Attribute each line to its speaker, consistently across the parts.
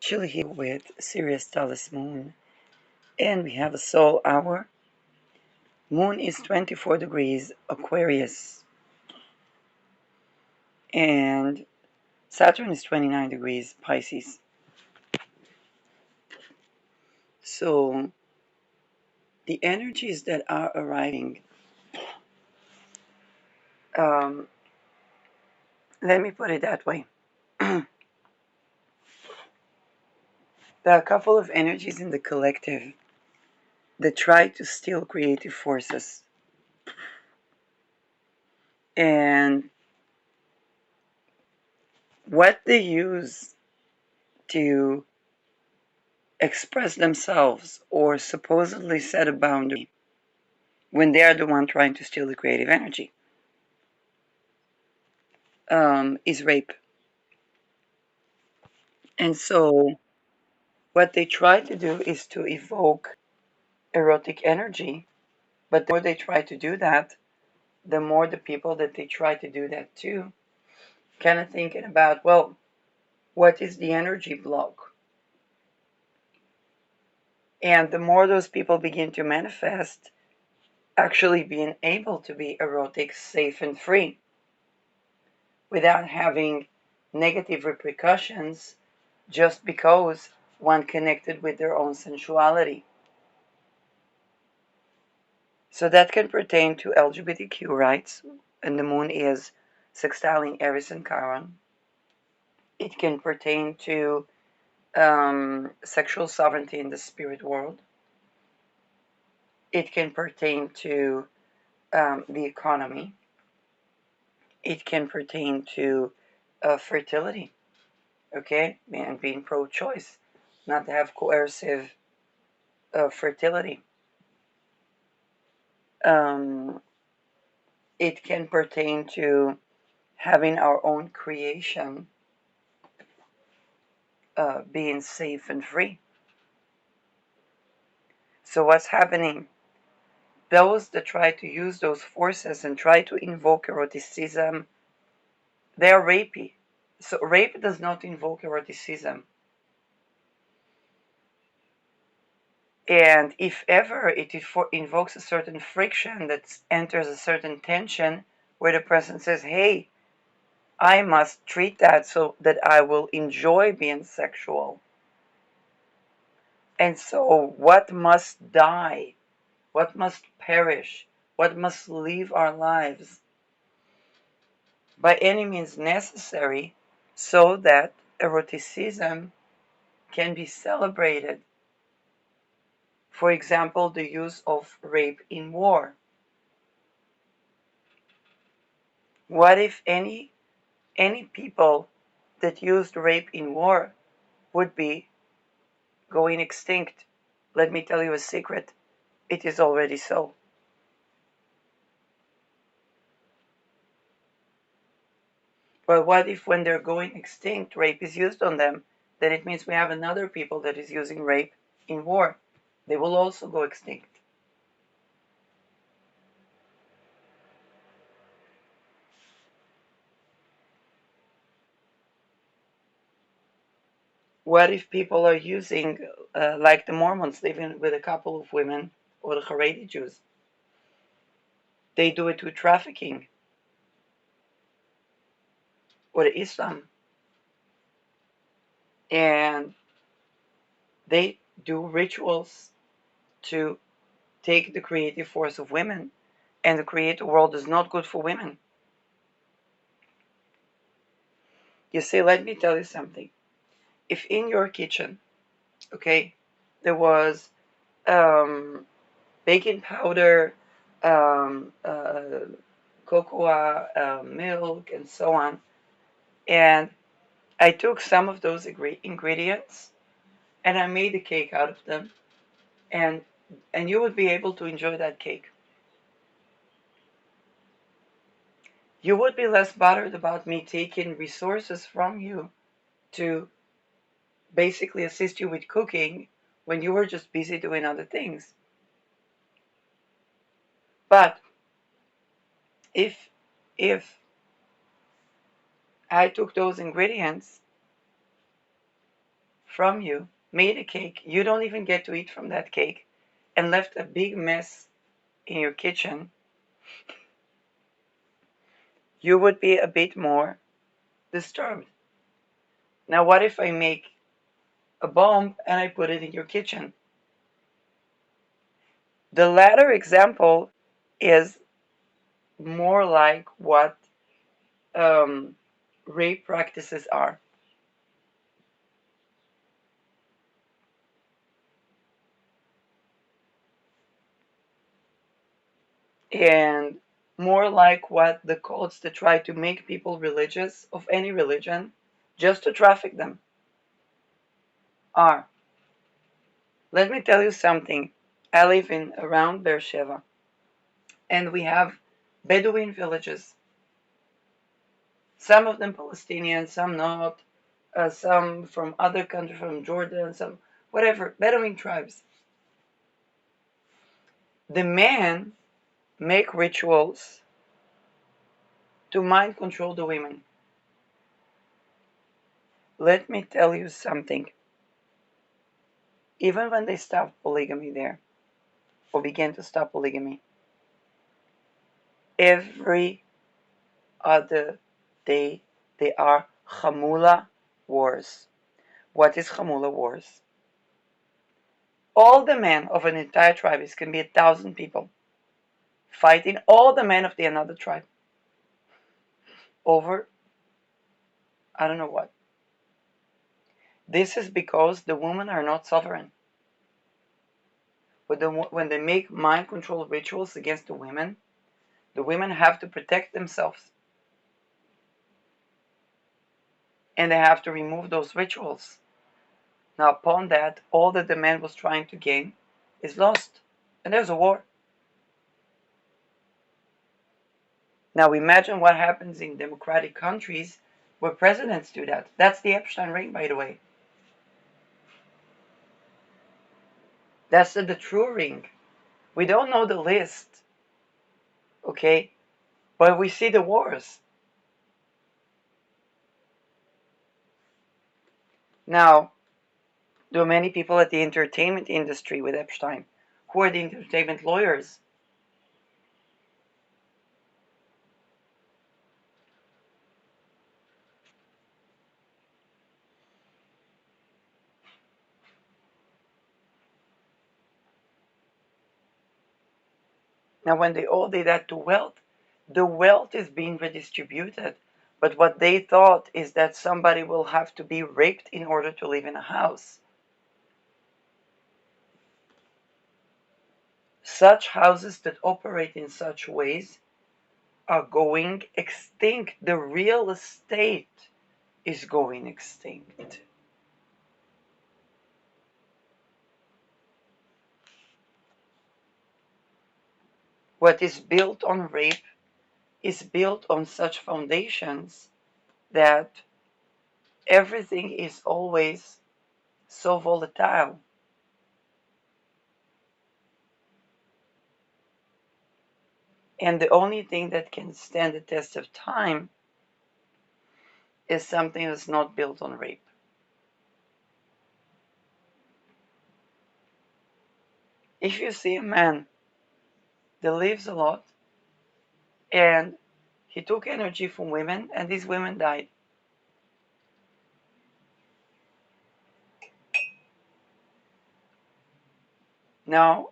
Speaker 1: Chili here with Sirius Talis Moon, and we have a soul hour. Moon is 24 degrees Aquarius, and Saturn is 29 degrees Pisces. So the energies that are arriving, um, let me put it that way. There are a couple of energies in the collective that try to steal creative forces. And what they use to express themselves or supposedly set a boundary when they are the one trying to steal the creative energy is rape. And so what they try to do is to evoke erotic energy, but the more they try to do that, the more the people that they try to do that to kind of thinking about, well, what is the energy block? And the more those people begin to manifest actually being able to be erotic, safe, and free without having negative repercussions just because one connected with their own sensuality. So that can pertain to LGBTQ rights, and the moon is sextiling Eris and Chiron. It can pertain to sexual sovereignty in the spirit world. It can pertain to the economy. It can pertain to fertility, okay, and being pro-choice, not to have coercive fertility. Um, it can pertain to having our own creation being safe and free. So what's happening? Those that try to use those forces and try to invoke eroticism, they are rapey. So rape does not invoke eroticism. And if ever it invokes a certain friction that enters a certain tension where the person says, hey, I must treat that so that I will enjoy being sexual. And so what must die? What must perish? What must leave our lives by any means necessary so that eroticism can be celebrated? For example, the use of rape in war. What if any people that used rape in war would be going extinct? Let me tell you a secret. It is already so. But what if when they're going extinct, rape is used on them? Then it means we have another people that is using rape in war. They will also go extinct. What if people are using, like the Mormons living with a couple of women, or the Haredi Jews? They do it with trafficking, or the Islam. And they do rituals to take the creative force of women, and the creative world is not good for women. You see, let me tell you something. If in your kitchen, okay, there was um, baking powder, um, uh, cocoa, milk, and so on, and I took some of those ingredients and I made a cake out of them, and you would be able to enjoy that cake. You would be less bothered about me taking resources from you to basically assist you with cooking when you were just busy doing other things. But if if I took those ingredients from you, made a cake. You don't even get to eat from that cake, and left a big mess in your kitchen. You would be a bit more disturbed. Now, what if I make a bomb and I put it in your kitchen? The latter example is more like what um, rape practices are, and more like what the cults that try to make people religious of any religion just to traffic them are. Let me tell you something. I live in around Beersheba, and we have Bedouin villages. Some of them Palestinian, some not, some from other countries, from Jordan, some whatever, Bedouin tribes. The men make rituals to mind control the women. Let me tell you something. Even when they stopped polygamy there, or began to stop polygamy, every other day they are Hamula wars. What is Hamula wars? All the men of an entire tribe, it can be 1,000 people, fighting all the men of the another tribe over I don't know what. This is because the women are not sovereign. When they make mind control rituals against the women have to protect themselves. And they have to remove those rituals. Now, upon that, all that the man was trying to gain is lost. And there's a war. Now, imagine what happens in democratic countries where presidents do that. That's the Epstein ring, by the way. That's the true ring. We don't know the list, okay? But we see the wars. Now, there are many people at the entertainment industry with Epstein. Who are the entertainment lawyers? Now, when they all did that to wealth, the wealth is being redistributed. But what they thought is that somebody will have to be raped in order to live in a house. Such houses that operate in such ways are going extinct. The real estate is going extinct. What is built on rape is built on such foundations that everything is always so volatile. And the only thing that can stand the test of time is something that's not built on rape. If you see a man that lives a lot and he took energy from women and these women died, now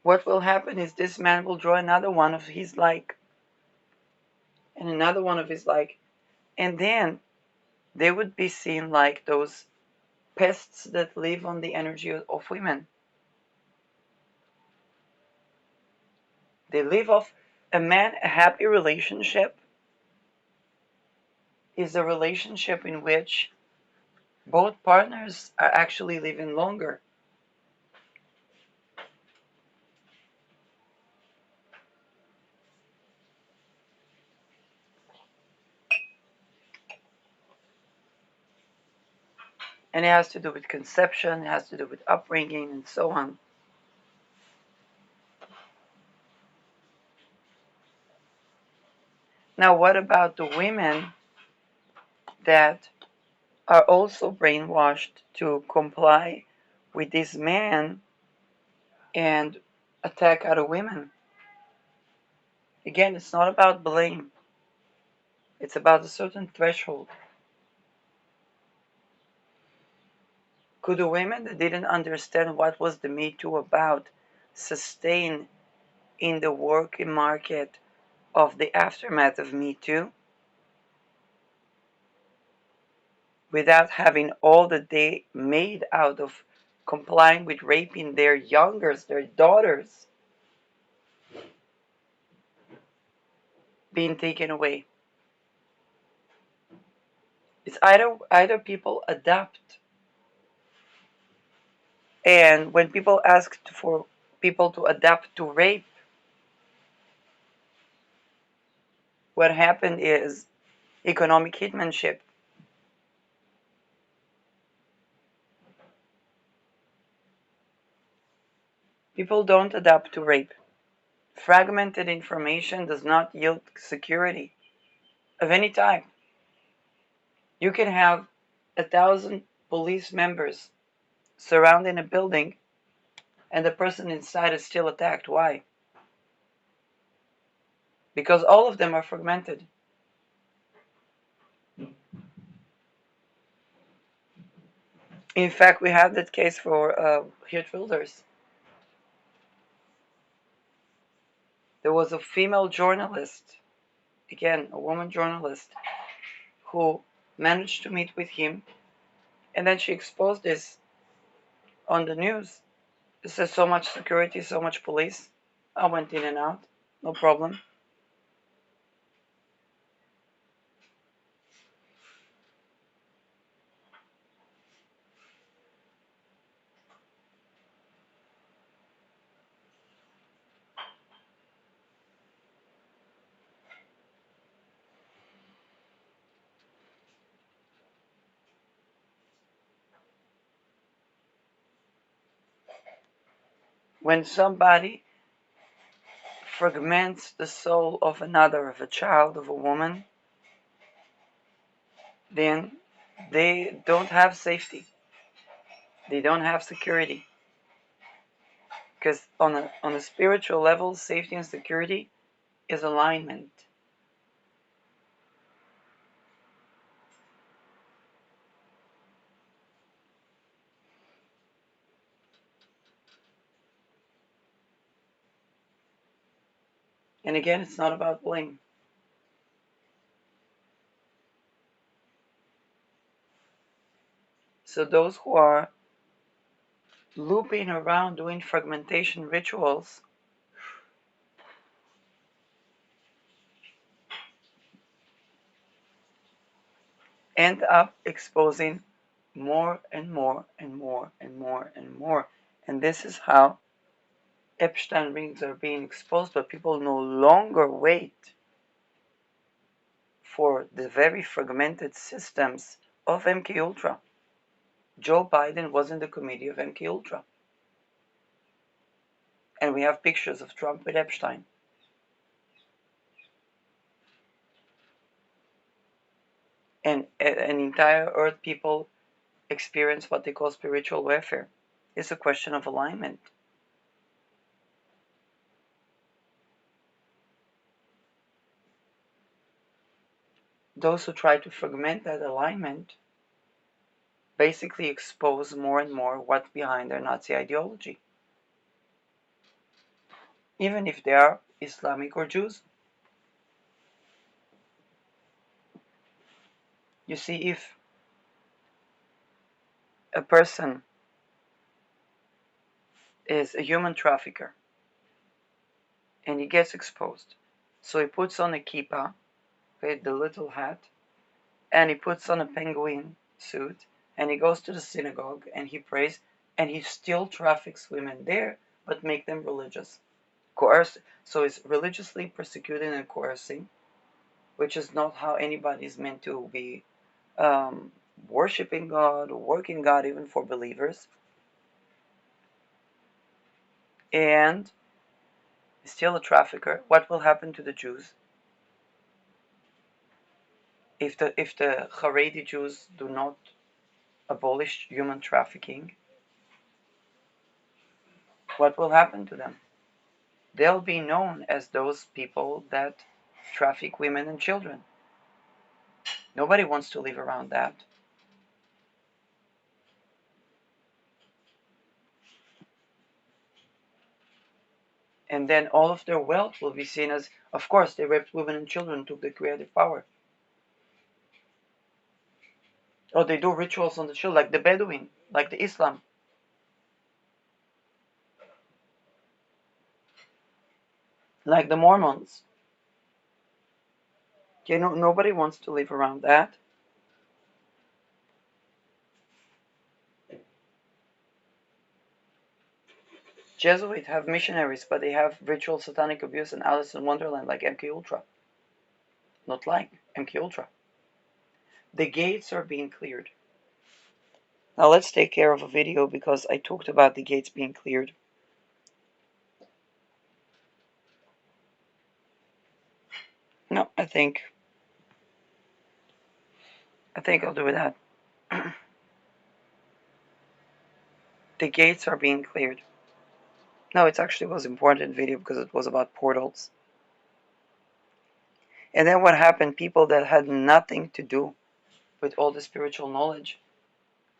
Speaker 1: what will happen is this man will draw another one of his like and another one of his like, and then they would be seen like those pests that live on the energy of women. They live off a man. A happy relationship is a relationship in which both partners are actually living longer. And it has to do with conception, it has to do with upbringing, and so on. Now, what about the women that are also brainwashed to comply with this man and attack other women. Again, it's not about blame, it's about a certain threshold. Could the women that didn't understand what was the Me Too about sustain in the working market of the aftermath of Me Too without having all that they made out of complying with raping their youngers, their daughters, being taken away? It's either people adapt, and when people ask for people to adapt to rape, what happened is economic hitmanship. People don't adapt to rape. Fragmented information does not yield security of any type. You can have 1,000 police members surrounding a building and the person inside is still attacked. Why? Because all of them are fragmented. In fact, we had that case for Hirtwilders. There was a female journalist, again, a woman journalist, who managed to meet with him, and then she exposed this on the news. It says so much security, so much police. I went in and out, no problem. When somebody fragments the soul of another, of a child, of a woman, then they don't have safety. They don't have security. Because on a spiritual level, safety and security is alignment. And again, it's not about blame. So those who are looping around doing fragmentation rituals end up exposing more and more and more and more and more. And this is how Epstein rings are being exposed, but people no longer wait for the very fragmented systems of MKUltra. Joe Biden was in the committee of MKUltra. And we have pictures of Trump with Epstein. And an entire earth people experience what they call spiritual warfare. It's a question of alignment. Those who try to fragment that alignment basically expose more and more what's behind their Nazi ideology, even if they are Islamic or Jews. You see, if a person is a human trafficker and he gets exposed, so he puts on a kippah, okay, the little hat, and he puts on a penguin suit, and he goes to the synagogue and he prays, and he still traffics women there, but make them religious. So he's religiously persecuting and coercing, which is not how anybody is meant to be um, worshiping God or working God, even for believers. And he's still a trafficker. What will happen to the Jews? If the Haredi Jews do not abolish human trafficking, what will happen to them? They'll be known as those people that traffic women and children. Nobody wants to live around that. And then all of their wealth will be seen as, of course, they raped women and children, took the creative power. Or they do rituals on the children, like the Bedouin, like the Islam. Like the Mormons. Nobody wants to live around that. Jesuits have missionaries, but they have ritual satanic abuse and Alice in Wonderland like MK Ultra. Not like MK Ultra. The gates are being cleared. Now let's take care of a video because I talked about the gates being cleared. No, I think I'll do that. The gates are being cleared. No, it actually was an important video because it was about portals. And then what happened? People that had nothing to do with all the spiritual knowledge,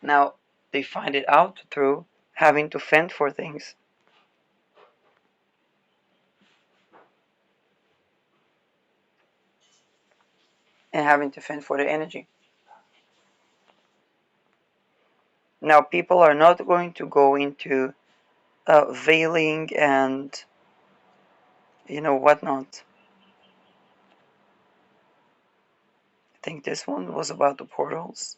Speaker 1: now they find it out through having to fend for things and having to fend for the energy. Now people are not going to go into veiling and whatnot. I think this one was about the portals.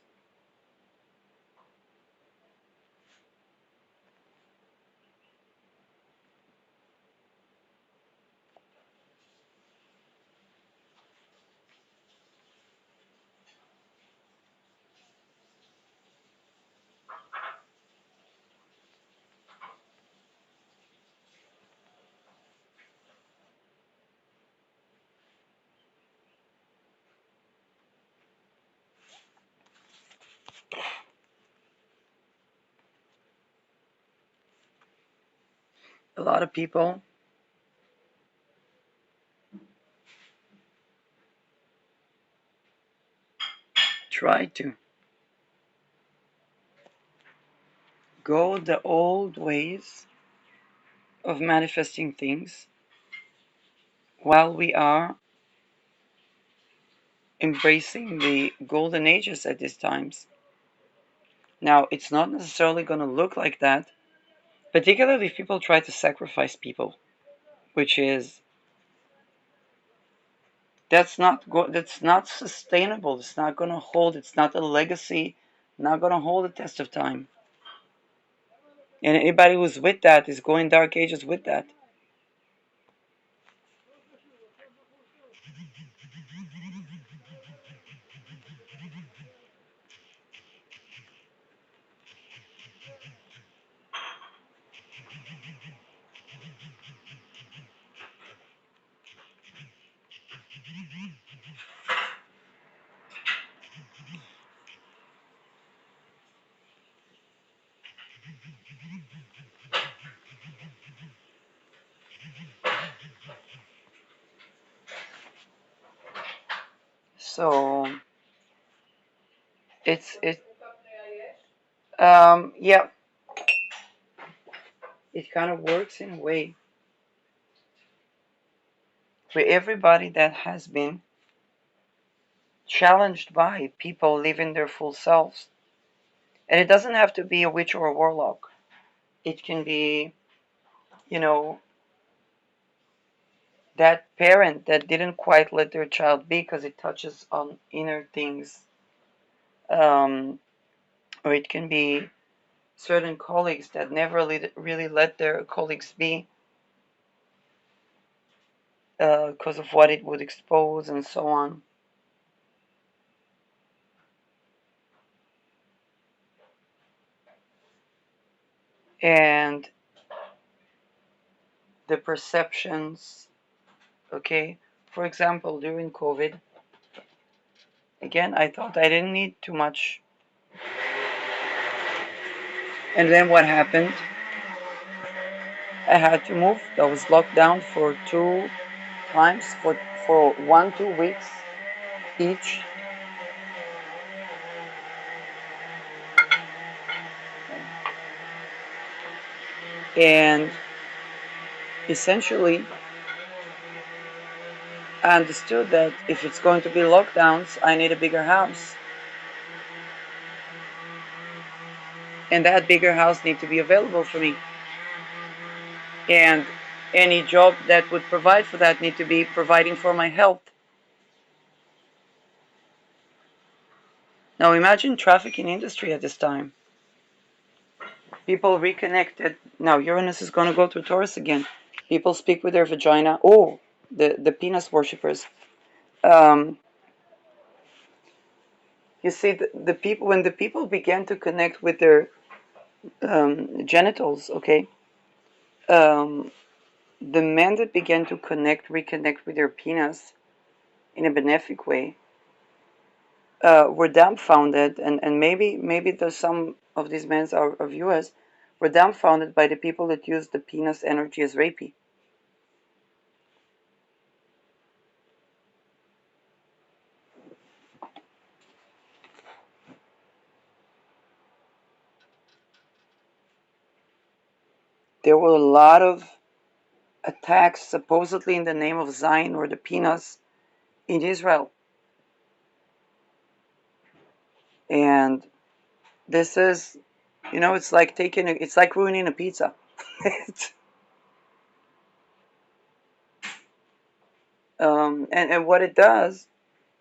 Speaker 1: A lot of people try to go the old ways of manifesting things while we are embracing the golden ages at these times. Now, it's not necessarily going to look like that, particularly if people try to sacrifice people, which is that's not sustainable. It's not going to hold. It's not a legacy. Not going to hold the test of time. And anybody who's with that is going dark ages with that. So it yeah, it kind of works in a way where everybody that has been challenged by people living their full selves, and it doesn't have to be a witch or a warlock. It can be, you know, that parent that didn't quite let their child be because it touches on inner things, um, or it can be certain colleagues that never really let their colleagues be because of what it would expose and so on. And the perceptions, okay, for example, during COVID, Again, I thought I didn't need too much. And then what happened? I had to move. I was locked down for 2 times for 1, 2 weeks each. And essentially, I understood that if it's going to be lockdowns, I need a bigger house. And that bigger house needs to be available for me. And any job that would provide for that need to be providing for my health. Now imagine trafficking industry at this time. People reconnected. Now Uranus is going to go to Taurus again. People speak with their vagina. Oh, the penis worshippers. Um, you see, the people when the people began to connect with their genitals, okay, um, the men that began to reconnect with their penis in a benefic way, were dumbfounded, and maybe there's some of these men are of US, were dumbfounded by the people that use the penis energy as rapey. There were a lot of attacks, supposedly in the name of Zion or the penis, in Israel. And this is, it's like it's like ruining a pizza. And what it does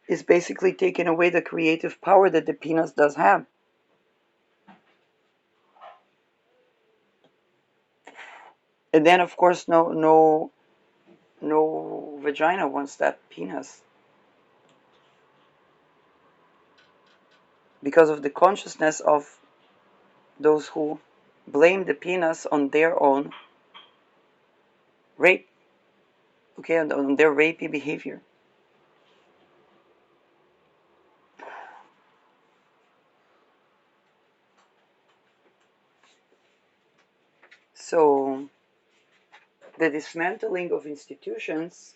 Speaker 1: is basically taking away the creative power that the penis does have. And then, of course, no vagina wants that penis because of the consciousness of those who blame the penis on their own rape, okay, on their rapey behavior. So the dismantling of institutions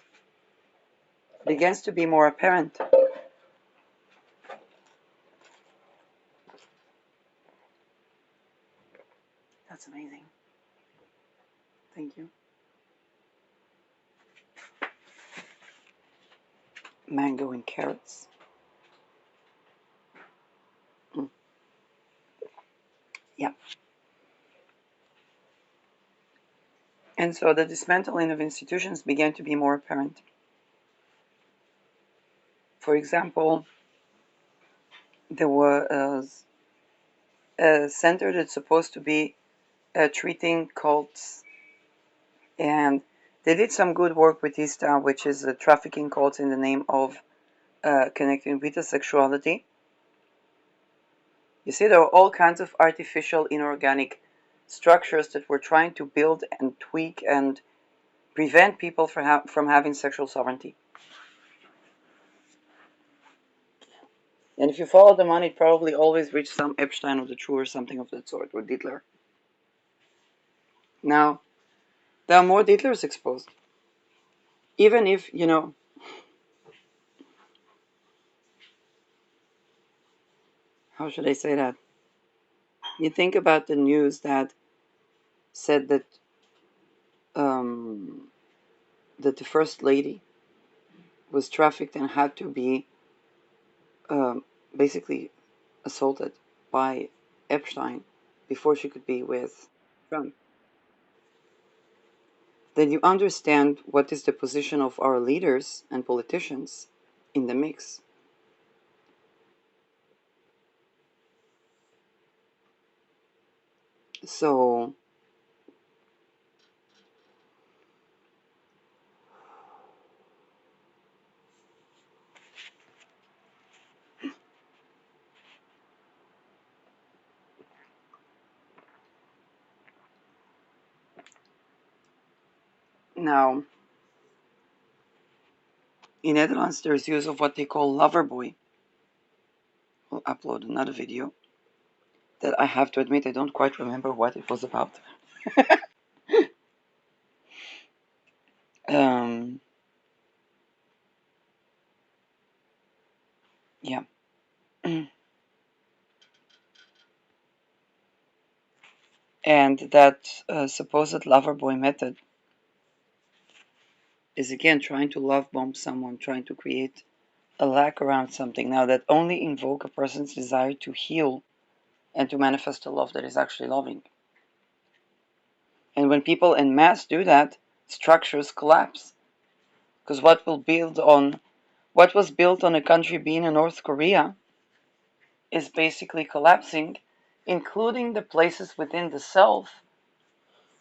Speaker 1: begins to be more apparent. That's amazing. Thank you. Mango and carrots. Mm. Yeah. And so the dismantling of institutions began to be more apparent. For example, there was a center that's supposed to be treating cults, and they did some good work with ISTA, which is trafficking cults in the name of connecting with the sexuality. You see, there are all kinds of artificial inorganic structures that we're trying to build and tweak and prevent people from having sexual sovereignty. And if you follow the money, it probably always reached some Epstein of the True or something of that sort, or Diddler. Now, there are more Diddlers exposed. Even if, how should I say that? You think about the news that said um, that the first lady was trafficked and had to be um, basically assaulted by Epstein before she could be with Trump. Then you understand what is the position of our leaders and politicians in the mix. So now, in Netherlands, there's use of what they call lover boy. upload another video that I have to admit I don't quite remember what it was about. um, yeah. And that supposed lover boy method is again trying to love bomb someone, trying to create a lack around something. Now, that only invoke a person's desire to heal and to manifest a love that is actually loving. And when people en masse do that, structures collapse. Because what was built on a country being in North Korea is basically collapsing, including the places within the self.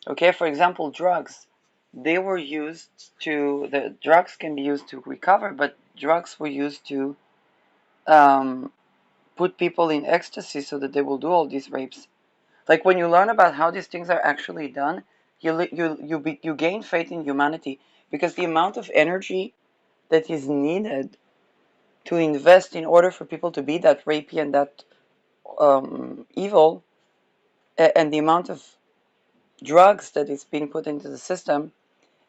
Speaker 1: Okay, for example, drugs. The drugs can be used to recover, but drugs were used to um, put people in ecstasy so that they will do all these rapes. Like when you learn about how these things are actually done, you gain faith in humanity, because the amount of energy that is needed to invest in order for people to be that rapey and that evil, and the amount of drugs that is being put into the system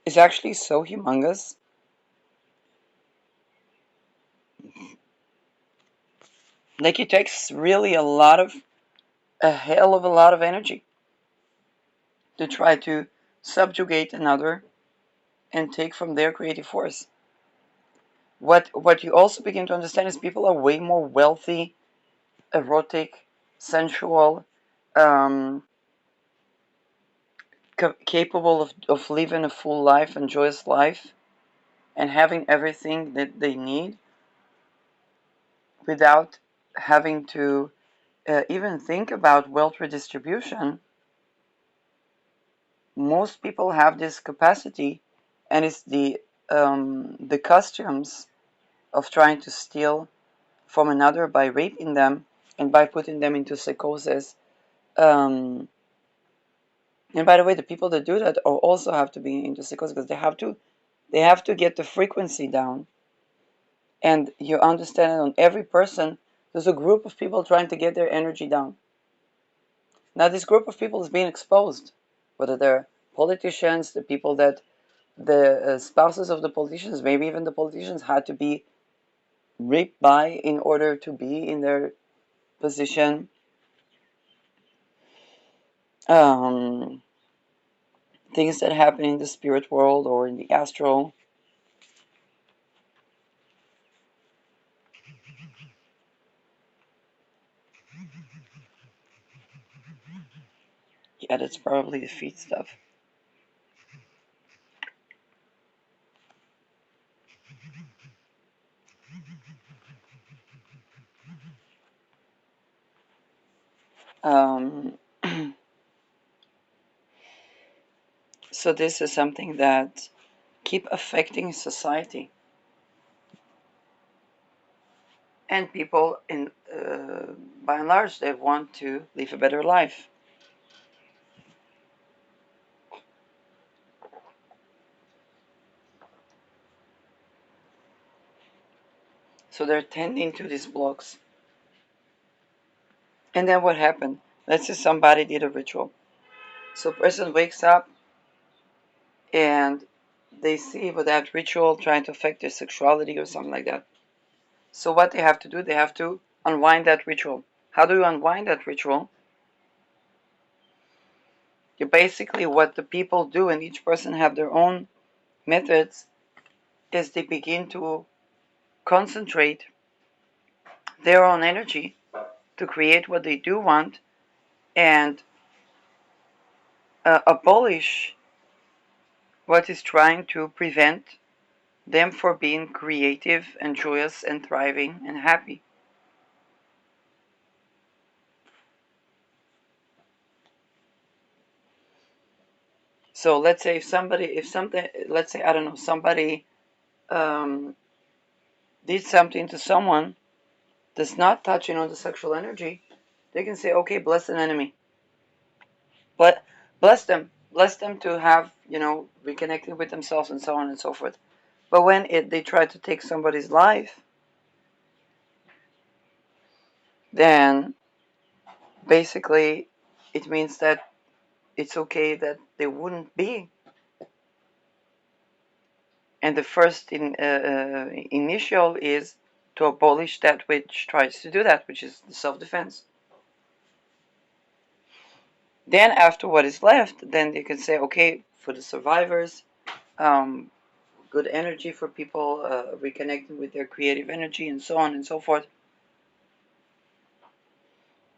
Speaker 1: is actually so humongous. Like it takes really a hell of a lot of energy to try to subjugate another and take from their creative force. What you also begin to understand is people are way more wealthy, erotic, sensual, um, capable of living a full life and joyous life and having everything that they need without having to even think about wealth redistribution. Most people have this capacity, and it's the customs of trying to steal from another by raping them and by putting them into psychosis. And by the way, the people that do that also have to be into psychosis, because they have to get the frequency down. And you understand it on every person. There's a group of people trying to get their energy down. Now, this group of people is being exposed, whether they're politicians, the people that the spouses of the politicians, maybe even the politicians had to be raped by in order to be in their position. Um, Things that happen in the spirit world or in the astral. Yeah, that's probably the feet stuff. Um, so this is something that keep affecting society and people in by and large they want to live a better life. So they're tending to these blocks. And then what happened? Let's say somebody did a ritual. So a person wakes up and they see with that ritual trying to affect their sexuality or something like that. So what they have to do, they have to unwind that ritual. How do you unwind that ritual? You basically, what the people do, and each person have their own methods, is they begin to concentrate their own energy to create what they do want and abolish what is trying to prevent them from being creative and joyous and thriving and happy. So let's say let's say, I don't know, somebody um, did something to someone that's not touching on the sexual energy, they can say, okay, bless an enemy. But bless them to have, reconnecting with themselves and so on and so forth. But when they try to take somebody's life, then basically it means that it's okay that they wouldn't be. And the first initial is to abolish that which tries to do that, which is the self-defense. Then after what is left, then you can say, okay, for the survivors, um, good energy for people, reconnecting with their creative energy and so on and so forth.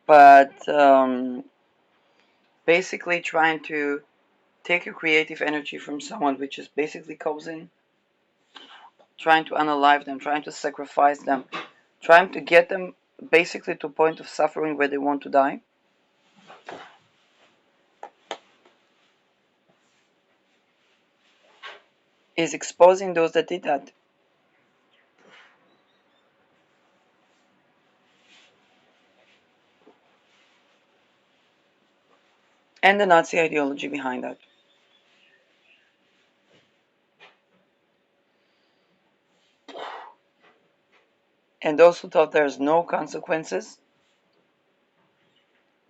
Speaker 1: But basically trying to take a creative energy from someone which is basically causing, trying to unalive them, trying to sacrifice them, trying to get them basically to a point of suffering where they want to die, is exposing those that did that. And the Nazi ideology behind that. And those who thought there's no consequences,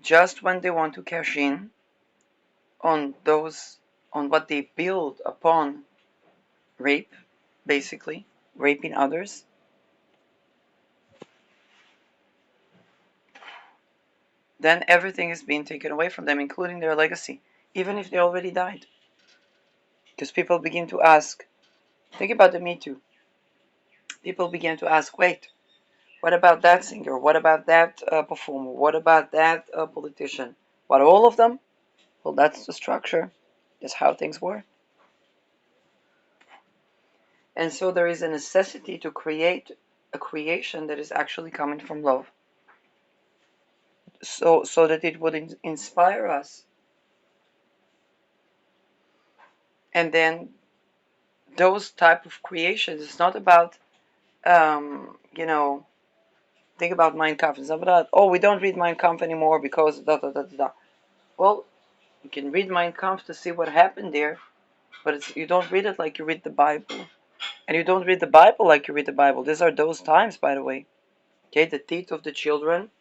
Speaker 1: just when they want to cash in on those, on what they build upon rape, basically, raping others, then everything is being taken away from them, including their legacy, even if they already died. Because people begin to ask, think about the Me Too. People begin to ask, wait, what about that singer? What about that performer? What about that politician? What, all of them? Well, that's the structure. That's how things work. And so there is a necessity to create a creation that is actually coming from love. So that it would inspire us. And then those type of creations, it's not about, think about Mein Kampf. It's not about, oh, we don't read Mein Kampf anymore because da da da da da. Well, you can read Mein Kampf to see what happened there, but you don't read it like you read the Bible. And you don't read the Bible like you read the Bible. These are those times, by the way. Okay, the teeth of the children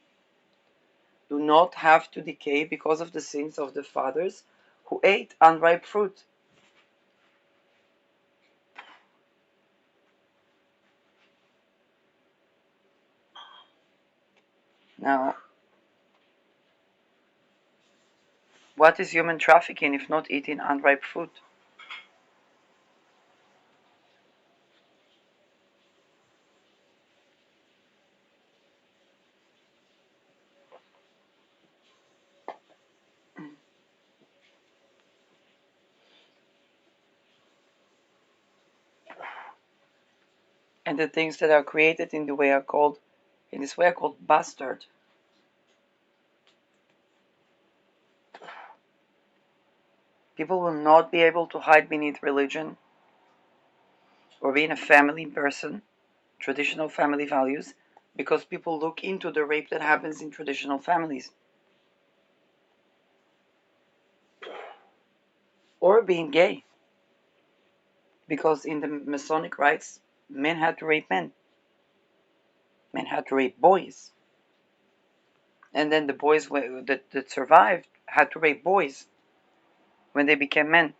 Speaker 1: do not have to decay because of the sins of the fathers who ate unripe fruit. Now, what is human trafficking if not eating unripe fruit? And the things that are created in this way are called bastard. People will not be able to hide beneath religion or being a family person, traditional family values, because people look into the rape that happens in traditional families. Or being gay, because in the Masonic rites, men had to rape men. Men had to rape boys. And then the boys that survived had to rape boys when they became men.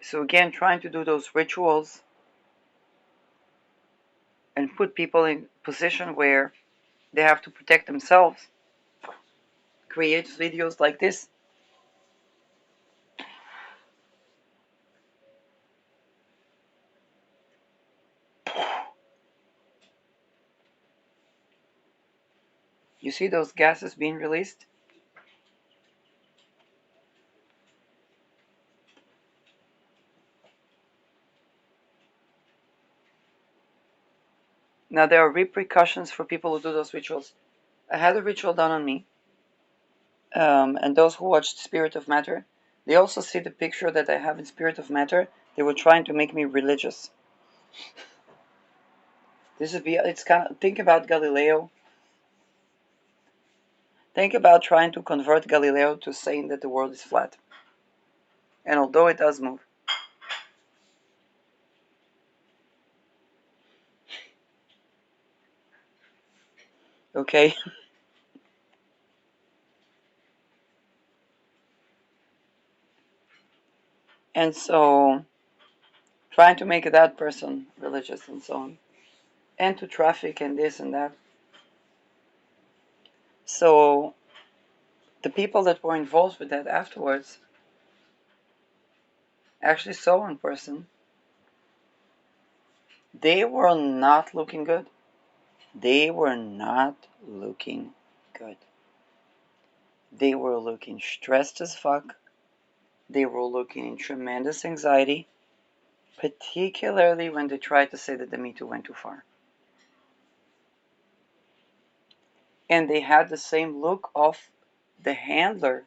Speaker 1: So again, trying to do those rituals and put people in a position where they have to protect themselves, creates videos like this. You see those gases being released? Now there are repercussions for people who do those rituals. I had a ritual done on me, and those who watched Spirit of Matter, they also see the picture that I have in Spirit of Matter. They were trying to make me religious. It's kind of, think about Galileo. Think about trying to convert Galileo to saying that the world is flat. And although it does move, Okay? And so, trying to make that person religious and so on, and to traffic and this and that. So, the people that were involved with that afterwards actually saw in person, they were not looking good. They were not looking good. They were looking stressed as fuck. They were looking in tremendous anxiety, particularly when they tried to say that the Me Too went too far. And they had the same look of the handler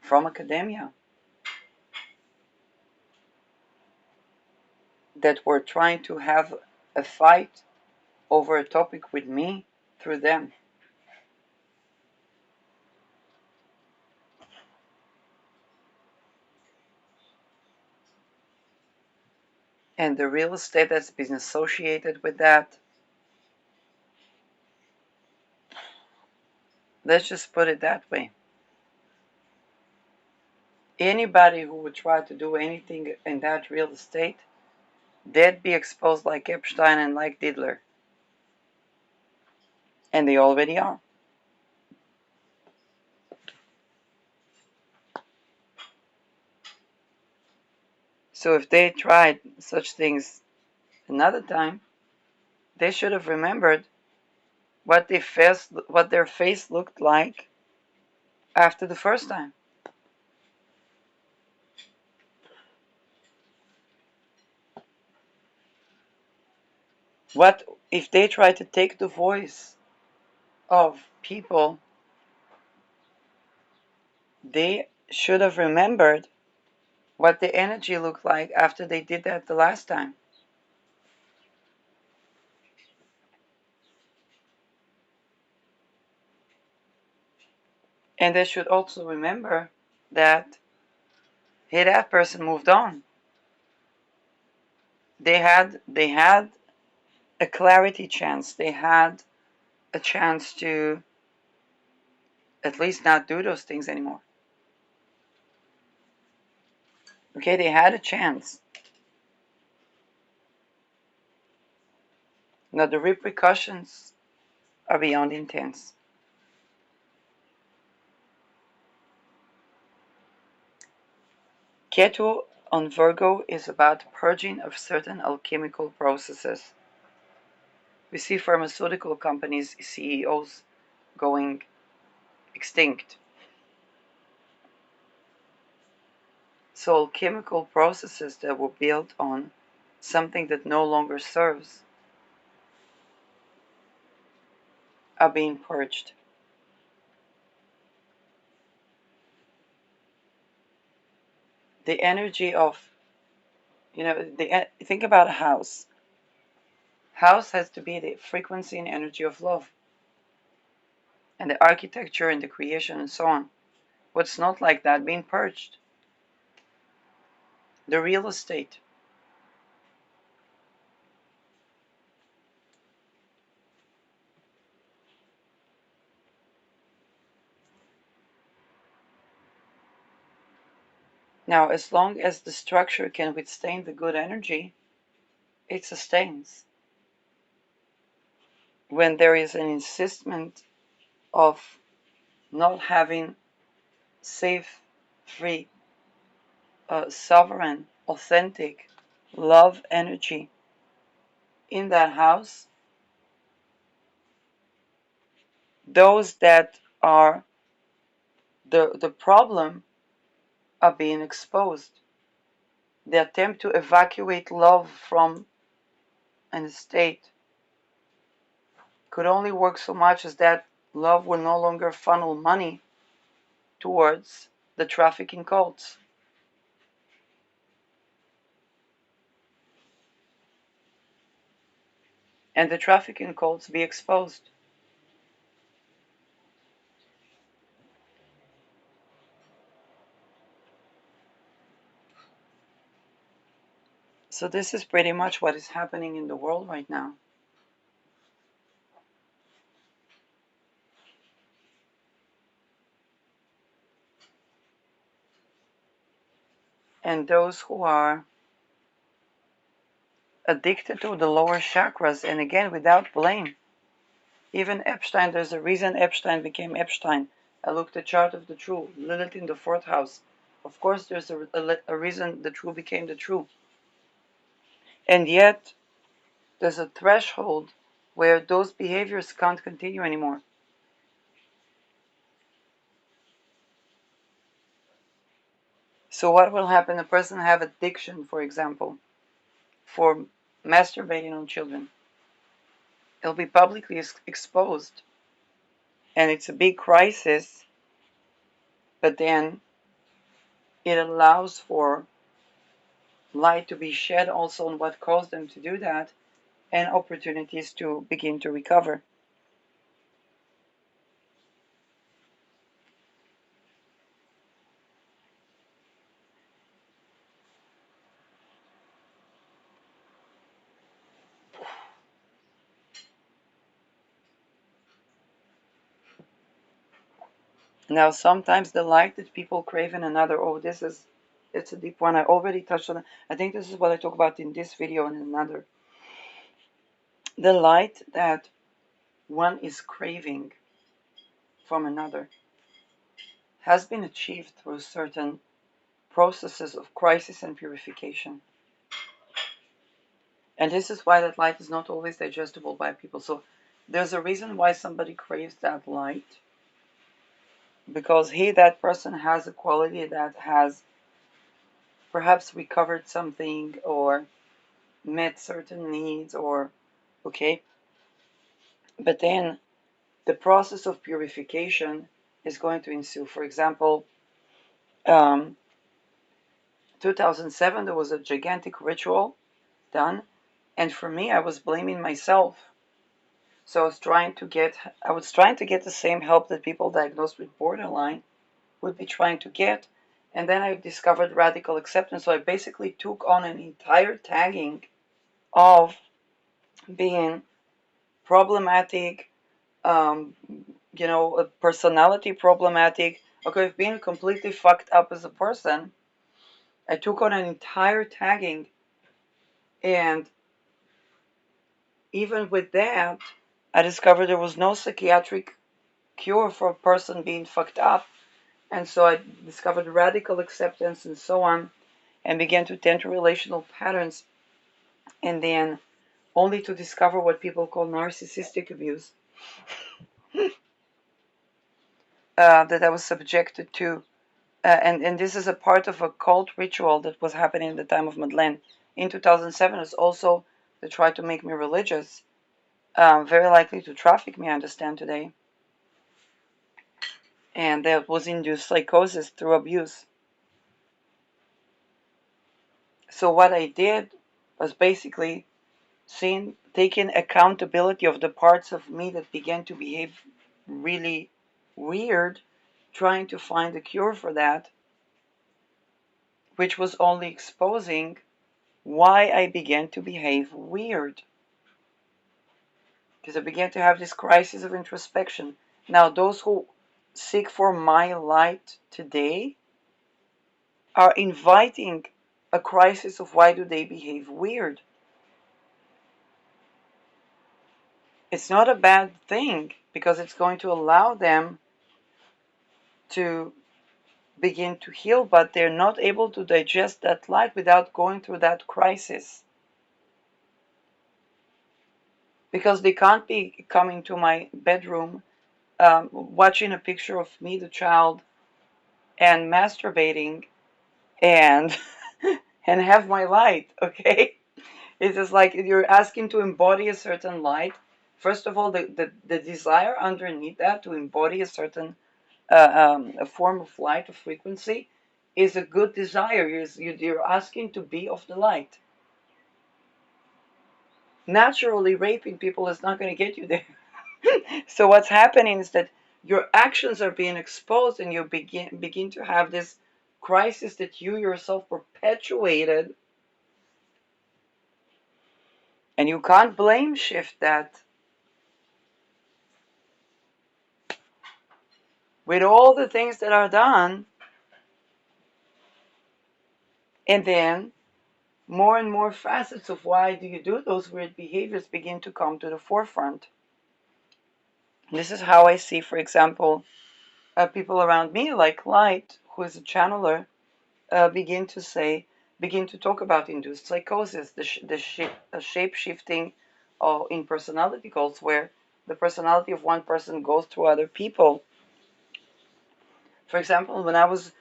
Speaker 1: from academia that were trying to have a fight over a topic with me through them. And the real estate that's been associated with that, let's just put it that way. Anybody who would try to do anything in that real estate, they'd be exposed like Epstein and like Diddler. And they already are. So if they tried such things another time, they should have remembered what their face looked like after the first time. What if they tried to take the voice of people? They should have remembered what the energy looked like after they did that the last time. And they should also remember that, hey, that person moved on. They had a clarity chance. They had a chance to at least not do those things anymore. Okay, they had a chance. Now the repercussions are beyond intense. Ketu on Virgo is about purging of certain alchemical processes. We see pharmaceutical companies' CEOs going extinct. So alchemical processes that were built on something that no longer serves are being purged. The energy of, think about a house. House has to be the frequency and energy of love, and the architecture and the creation and so on. What's not like that being purged? The real estate. Now, as long as the structure can withstand the good energy, it sustains. When there is an insistment of not having safe, free, sovereign, authentic love energy in that house, those that are the problem are being exposed. The attempt to evacuate love from an estate could only work so much as that love will no longer funnel money towards the trafficking cults. And the trafficking cults be exposed. So this is pretty much what is happening in the world right now. and those who are addicted to the lower chakras, and again, without blame. Even Epstein, there's a reason Epstein became Epstein. I looked at the chart of the true, Lilith in the fourth house. Of course, there's a reason the true became the true. And yet, there's a threshold where those behaviors can't continue anymore. So what will happen? A person have addiction, for example, for masturbating on children. It'll be publicly exposed, and it's a big crisis, but then it allows for light to be shed also on what caused them to do that, and opportunities to begin to recover. Now, sometimes the light that people crave in another, oh, it's a deep one. I already touched on it. I think this is what I talk about in this video and in another. The light that one is craving from another has been achieved through certain processes of crisis and purification. And this is why that light is not always digestible by people. So there's a reason why somebody craves that light, because that person has a quality that has perhaps recovered something or met certain needs, or okay, but then the process of purification is going to ensue. For example, 2007 there was a gigantic ritual done, and for me I was blaming myself. So I was trying to get the same help that people diagnosed with borderline would be trying to get. And then I discovered radical acceptance. So I basically took on an entire tagging of being problematic, a personality problematic, okay, of being completely fucked up as a person. I took on an entire tagging, and even with that, I discovered there was no psychiatric cure for a person being fucked up. And so I discovered radical acceptance and so on, and began to tend to relational patterns, and then only to discover what people call narcissistic abuse that I was subjected to. And this is a part of a cult ritual that was happening at the time of Madeleine. In 2007, it's also they tried to make me religious, very likely to traffic me, I understand today. And that was induced psychosis through abuse. So what I did was basically taking accountability of the parts of me that began to behave really weird, trying to find a cure for that, which was only exposing why I began to behave weird. Because I began to have this crisis of introspection. Now, those who seek for my light today are inviting a crisis of why do they behave weird. It's not a bad thing, because it's going to allow them to begin to heal, but they're not able to digest that light without going through that crisis. Because they can't be coming to my bedroom, watching a picture of me, the child, and masturbating, and and have my light, okay? It's just like you're asking to embody a certain light. First of all, the desire underneath that to embody a certain a form of light, of frequency, is a good desire. You're asking to be of the light. Naturally, raping people is not going to get you there. So what's happening is that your actions are being exposed, and you begin to have this crisis that you yourself perpetuated, and you can't blame shift that. With all the things that are done, And then more and more facets of why do you do those weird behaviors begin to come to the forefront. This is how I see, for example, people around me, like Light, who is a channeler, begin to talk about induced psychosis, the shape shifting in personality goals, where the personality of one person goes through other people. For example, when I was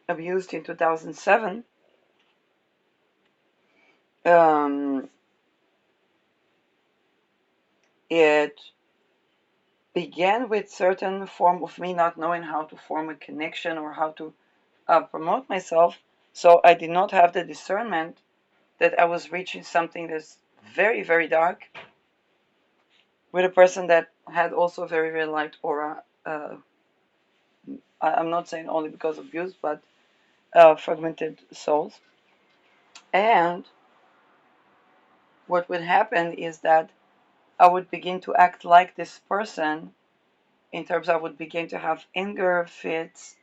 Speaker 1: abused in 2007, it began with certain form of me not knowing how to form a connection or how to promote myself. So I did not have the discernment that I was reaching something that's very, very dark with a person that had also a very, very light aura. I'm not saying only because of abuse, but fragmented souls. And what would happen is that I would begin to act like this person in terms I would begin to have anger fits,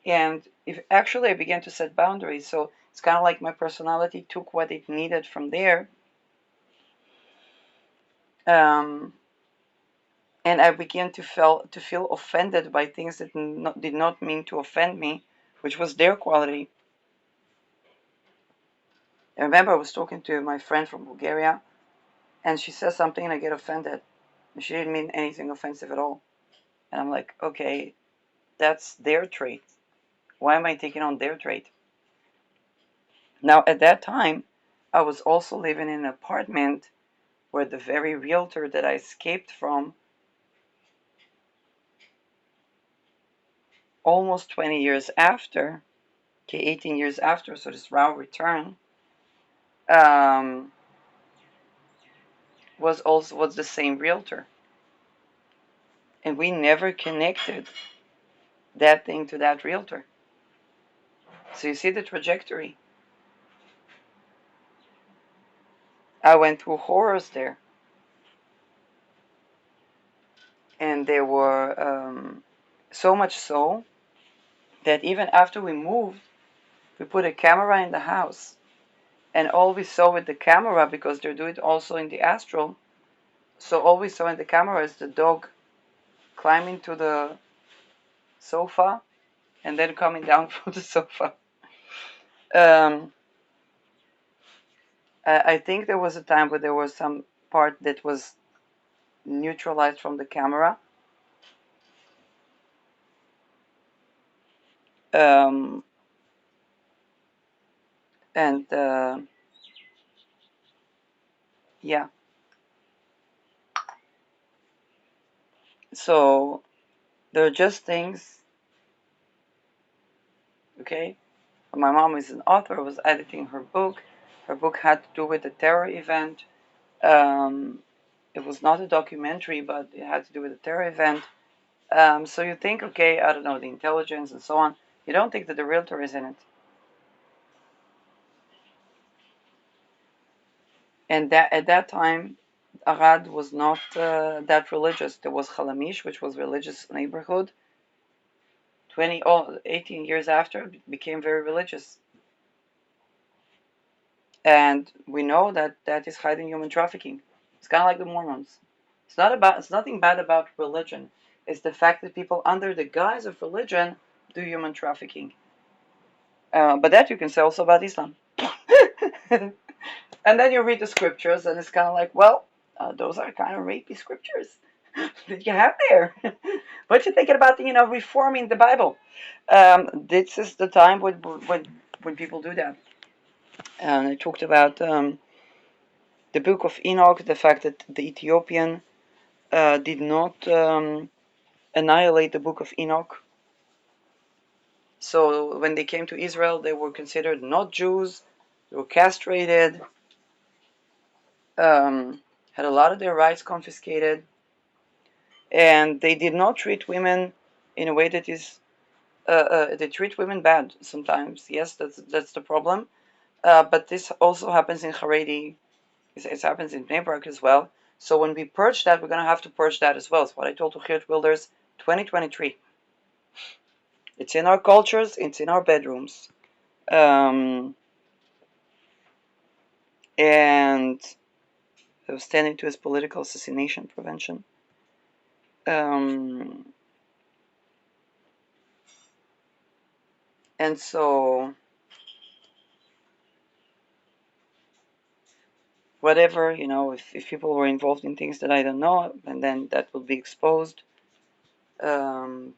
Speaker 1: and if actually I began to set boundaries. So it's kind of like my personality took what it needed from there, um, and I began to feel offended by things that did not mean to offend me, which was their quality. I remember I was talking to my friend from Bulgaria, and she says something, and I get offended. And she didn't mean anything offensive at all. And I'm like, okay, that's their trait. Why am I taking on their trait? Now, at that time, I was also living in an apartment where the very realtor that I escaped from almost 20 years after, okay, 18 years after, so this raw return, um, was the same realtor, and we never connected that thing to that realtor. So you see the trajectory. I went through horrors there, and there were so much so that even after we moved, we put a camera in the house, and all we saw with the camera, because they do it also in the astral, so all we saw in the camera is the dog climbing to the sofa and then coming down from the sofa. Um, I think there was a time where there was some part that was neutralized from the camera. Um, and yeah, so there are just things, okay? My mom is an author, was editing her book. Her book had to do with a terror event. Um, it was not a documentary, but it had to do with a terror event. So you think, okay, I don't know, the intelligence and so on. You don't think that the realtor is in it. And that at that time, Arad was not that religious. There was Halamish, which was a religious neighborhood. 18 years after, it became very religious. And we know that that is hiding human trafficking. It's kind of like the Mormons. It's nothing bad about religion. It's the fact that people under the guise of religion do human trafficking. But that you can say also about Islam. And then you read the scriptures, and it's kind of like, well, those are kind of rapey scriptures that you have there. What you thinking about, reforming the Bible? This is the time when people do that. And I talked about the book of Enoch, the fact that the Ethiopian did not annihilate the book of Enoch. So when they came to Israel, they were considered not Jews. They were castrated, had a lot of their rights confiscated, and they did not treat women in a way that is. They treat women bad sometimes. Yes, that's the problem. But this also happens in Haredi. It happens in Bnei Brak as well. So when we purge that, we're going to have to purge that as well. It's what I told Tuchiot Wilders 2023. It's in our cultures. It's in our bedrooms. and standing to his political assassination prevention. Um, and so, whatever, if people were involved in things that I don't know, and then that will be exposed. Because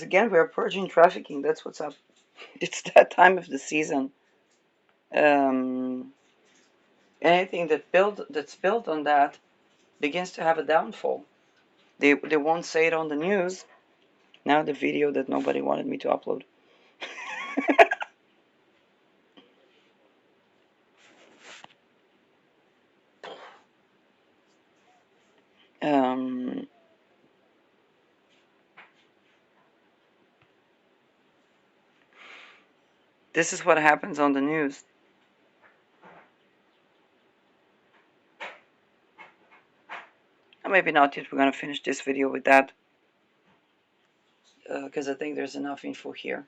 Speaker 1: again, we're purging trafficking. That's what's up. It's that time of the season. Um, Anything that's built on that begins to have a downfall. They won't say it on the news. Now the video that nobody wanted me to upload. um, this is what happens on the news. Maybe not yet. We're gonna finish this video with that because I think there's enough info here.